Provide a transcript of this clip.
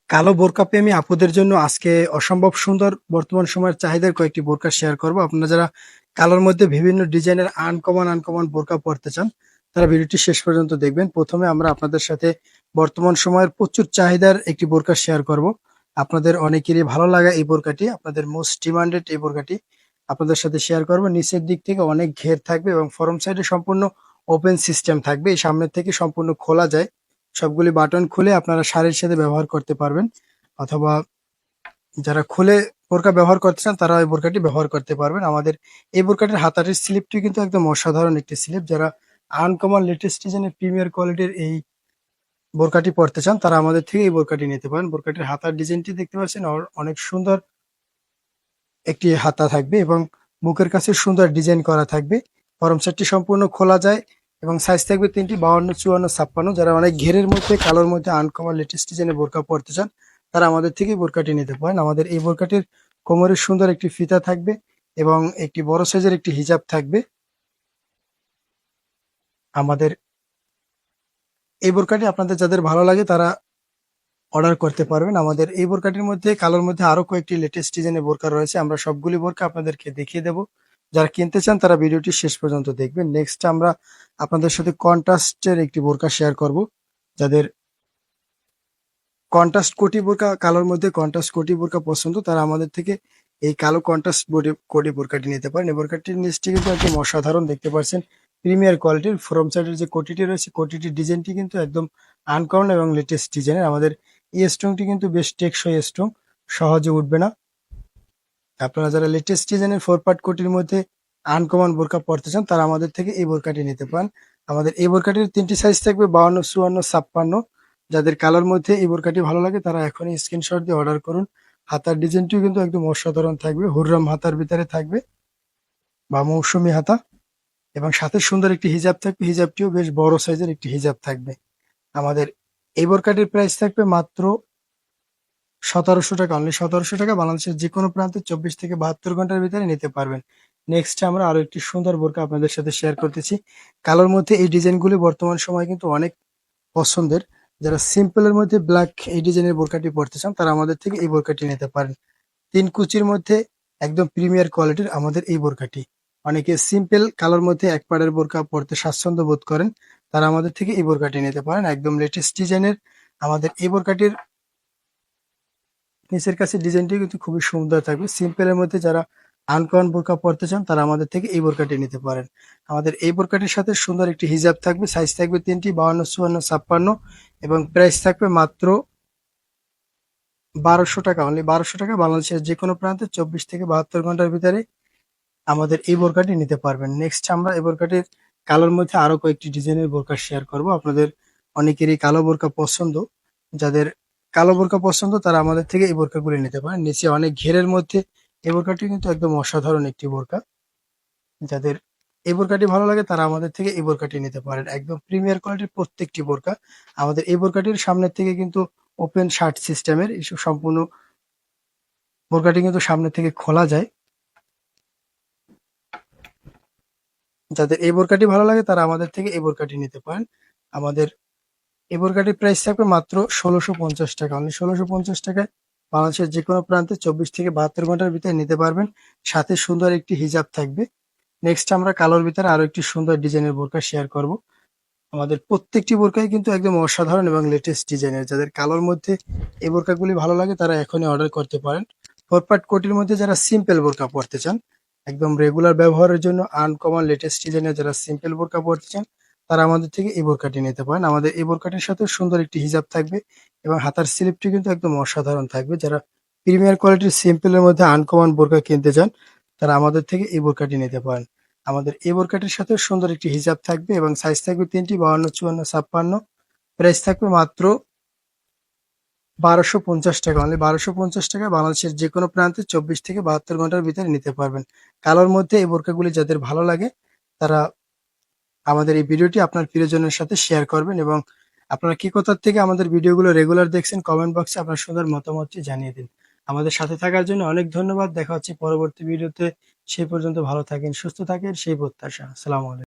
কালো বোরকা প্রেমী আপুদের জন্য আজকে অসম্ভব সুন্দর বর্তমান সময়ের চাহিদার কয়েকটি বোরকা শেয়ার করব। আপনারা যারা কালোর মধ্যে বিভিন্ন ডিজাইনের আনকমন বোরকা পড়তে চান, তারা ভিডিওটি শেষ পর্যন্ত দেখবেন। প্রথমে আমরা আপনাদের সাথে বর্তমান সময়ের প্রচুর চাহিদার একটি বোরকা শেয়ার করব। আপনাদের অনেকেরই ভালো লাগা এই বোরকাটি, আপনাদের মোস্ট ডিমান্ডেড এই বোরকাটি আপনাদের সাথে শেয়ার করব। নিচের দিক থেকে অনেক ঘের থাকবে এবং ফরম সাইডে সম্পূর্ণ ওপেন সিস্টেম থাকবে। এই সামনের থেকে সম্পূর্ণ খোলা যায়, সবগুলি বাটন খুলে আপনারা শাড়ির সাথে ব্যবহার করতে পারবেন, অথবা যারা খুলে বোরকা ব্যবহার করতে চান তারা এই বোরকাটি ব্যবহার করতে পারবেন। আমাদের এই বোরকাটির হাতাটির স্লিপটি কিন্তু একদম অসাধারণ একটি স্লিপ। যারা আনকমন লেটেস্ট ডিজাইনের প্রিমিয়ার কোয়ালিটির এই বোরকাটি পড়তে চান তারা আমাদের থেকে এই বোরকাটি নিতে পারেন। বোরকাটির হাতার ডিজাইনটি দেখতে পাচ্ছেন, অনেক সুন্দর একটি হাতা থাকবে এবং বুকের কাছে সুন্দর ডিজাইন করা থাকবে। ফরম সেটটি সম্পূর্ণ খোলা যায় এবং সাইজ থাকবে তিনটি, 52, 54, 56। যারা অনেক ঘেরের মধ্যে কালোর মধ্যে আনকমন লেটেস্ট ডিজাইনের বোরকা পড়তে চান তারা আমাদের থেকে বোরকাটি নিতে পারেন। আমাদের এই বোরকাটির কোমরে সুন্দর একটি ফিতা থাকবে এবং একটি বড় সাইজের একটি হিজাব থাকবে। আমাদের এই বোরকাটি আপনাদের যাদের ভালো লাগে তারা অর্ডার করতে পারবেন। আমাদের এই বোরকাটির মধ্যে কালোর মধ্যে আরো কয়েকটি লেটেস্ট ডিজাইনের বোরকা রয়েছে, আমরা সবগুলি বোরকা আপনাদেরকে দেখিয়ে দেব। যারা কিনতে চান তারা ভিডিওটি শেষ পর্যন্ত দেখবেন। নেক্সট আমরা আপনাদের সাথে কন্ট্রাস্টের একটি বোরকা শেয়ার করব। যাদের কন্ট্রাস্ট কোটি বোরকা, কালোর মধ্যে কন্ট্রাস্ট কোটি বোরকা পছন্দ, তারা আমাদের থেকে এই কালো কন্ট্রাস্ট কোটি বোরকাটি নিতে পারেন। এই বোরকাটির নিচটি কিন্তু একদম অসাধারণ, দেখতে পাচ্ছেন প্রিমিয়ার কোয়ালিটির। ফ্রম সাইডের যে কোটিটি রয়েছে, কোটিটির ডিজাইনটি কিন্তু একদম আনকমন এবং লেটেস্ট ডিজাইনের। আমাদের এই স্টোনটি কিন্তু বেশ টেকসই স্টোন, সহজে উঠবে না। আপনারা যারা লেটেস্ট ডিজাইনের 4 পার্ট কোটির মধ্যে আনকমন বোরকা পড়তে চান তারা আমাদের থেকে এই বোরকাটি নিতে পারেন। আমাদের এই বোরকাটির তিনটি সাইজ থাকবে, 52, 54, 56। যাদের কালার মধ্যে এই বোরকাটি ভালো লাগে তারা এখনই স্ক্রিনশট দিয়ে অর্ডার করুন। হাতার ডিজাইনটিও কিন্তু একদম অসাধারণ থাকবে, হুররাম হাতার ভিতরে থাকবে বা মৌসুমী হাতা, এবং সাথে সুন্দর একটি হিজাব থাকবে। হিজাবটিও বেশ বড় সাইজের একটি হিজাব থাকবে। আমাদের এই বোরকাটির প্রাইস থাকবে মাত্র 1700 টাকা, অনলি 1700 টাকা। বাংলাদেশের যে কোনো প্রান্তে 24 থেকে 72 ঘন্টার ভিতরে নিতে পারবেন। নেক্সট আমরা আরো একটি সুন্দর বোরকা আপনাদের সাথে শেয়ার করতেছি। কালোর মধ্যে এই ডিজাইনগুলি বর্তমান সময় কিন্তু অনেক পছন্দের। যারা সিম্পলের মধ্যে ব্ল্যাক এই ডিজাইনের বোরকাটি পড়তে চান তারা আমাদের থেকে এই বোরকাটি নিতে পারেন। 3 কুচির মধ্যে একদম প্রিমিয়ার কোয়ালিটির আমাদের এই বোরকাটি। অনেকে সিম্পল কালোর মধ্যে এক পাড়ের বোরকা পড়তে স্বাচ্ছন্দ্য বোধ করেন, তারা আমাদের থেকে এই বোরকাটি নিতে পারেন। একদম লেটেস্ট ডিজাইনের আমাদের এই বোরকাটির নিচের কাছে ডিজাইনটি কিন্তু খুবই সুন্দর থাকবে। সিম্পলের মধ্যে যারা আনকমন বোরকা পড়তে চান তারা আমাদের থেকে এই বোরকাটি নিতে পারেন। আমাদের এই বোরকাটির সাথে সুন্দর একটি হিজাব থাকবে, সাইজ থাকবে তিনটি, 52, 54, 56, এবং প্রাইস থাকবে মাত্র 1200 টাকা, অনলি 1200 টাকা। বাংলাদেশের যে কোনো প্রান্তে 24 থেকে 72 ঘন্টার ভিতরে আমাদের এই বোরকাটি নিতে পারবেন। নেক্সট আমরা এই বোরকাটির কালোর মধ্যে আরো কয়েকটি ডিজাইনের বোরকা শেয়ার করব। আপনাদের অনেকেরই কালো বোরকা পছন্দ, যাদের কালো বোরকা পছন্দ তারা আমাদের থেকে এই বোরকাগুলি নিতে পারেন। নিচে অনেক ঘেরের মধ্যে এই বোরকাটি কিন্তু একদম অসাধারণ একটি বোরকা। যাদের এই বোরকাটি ভালো লাগে তারা আমাদের থেকে এই বোরকাটি নিতে পারেন। একদম প্রিমিয়ার কোয়ালিটির প্রত্যেকটি বোরকা। আমাদের এই বোরকাটির সামনের থেকে কিন্তু ওপেন শার্ট সিস্টেমের, এই সম্পূর্ণ বোরকাটি কিন্তু সামনে থেকে খোলা যায়। যাদের এই বোরকাটি ভালো লাগে তারা আমাদের থেকে এই বোরকাটি নিতে পারেন। আমাদের এই বোরকাটির প্রাইস থাকবে মাত্র 1650 টাকা, অনলি 1650 টাকায় বাংলাদেশের যে কোনো প্রান্তে 24 থেকে 72 ঘন্টার ভিতরে নিতে পারবেন। সাথে সুন্দর একটি হিজাব থাকবে। নেক্সট আমরা কালোর ভিতরে আরো একটি সুন্দর ডিজাইনের বোরকা শেয়ার করব। আমাদের প্রত্যেকটি বোরকাই কিন্তু একদম অসাধারণ এবং লেটেস্ট ডিজাইনের। যাদের কালোর মধ্যে এই বোরকাগুলি ভালো লাগে তারা এখনই অর্ডার করতে পারেন। 4 পার্ট কোটির মধ্যে যারা সিম্পল বোরকা পড়তে চান, একদম রেগুলার ব্যবহারের জন্য আনকমন লেটেস্ট ডিজাইনের যারা সিম্পল বোরকা পড়তে চান তারা আমাদের থেকে এই বোরকাটি নিতে পারেন। আমাদের এই বোরকাটির সাথে সুন্দর একটি হিজাব থাকবে এবং হাতার স্লিপটি কিন্তু একদম অসাধারণ থাকবে। যারা প্রিমিয়ার কোয়ালিটির সিম্পলের মধ্যে আনকমন বোরকা কিনতে চান তারা আমাদের থেকে এই বোরকাটি নিতে পারেন। আমাদের এই বোরকাটির সাথে সুন্দর একটি হিজাব থাকবে এবং সাইজ থাকবে তিনটি, 52, 54, 56। প্রাইস থাকবে মাত্র 1250 টাকা, অনলি 1250 টাকা। বাংলাদেশের যে কোনো প্রান্তে 24 থেকে 72 ঘন্টার ভিতরে নিতে পারবেন। কালোর মধ্যে এই বোরকাগুলি যাদের ভালো লাগে তারা আমাদের এই ভিডিওটি আপনার প্রিয়জনের সাথে শেয়ার করবেন, এবং আপনারা কি কোথা থেকে আমাদের ভিডিওগুলো রেগুলার দেখছেন কমেন্ট বক্সে আপনার সুন্দর মতামতটি জানিয়ে দিন। আমাদের সাথে থাকার জন্য অনেক ধন্যবাদ। দেখা হচ্ছে পরবর্তী ভিডিওতে। সেই পর্যন্ত ভালো থাকেন, সুস্থ থাকেন, সেই প্রত্যাশা। আসসালামু আলাইকুম।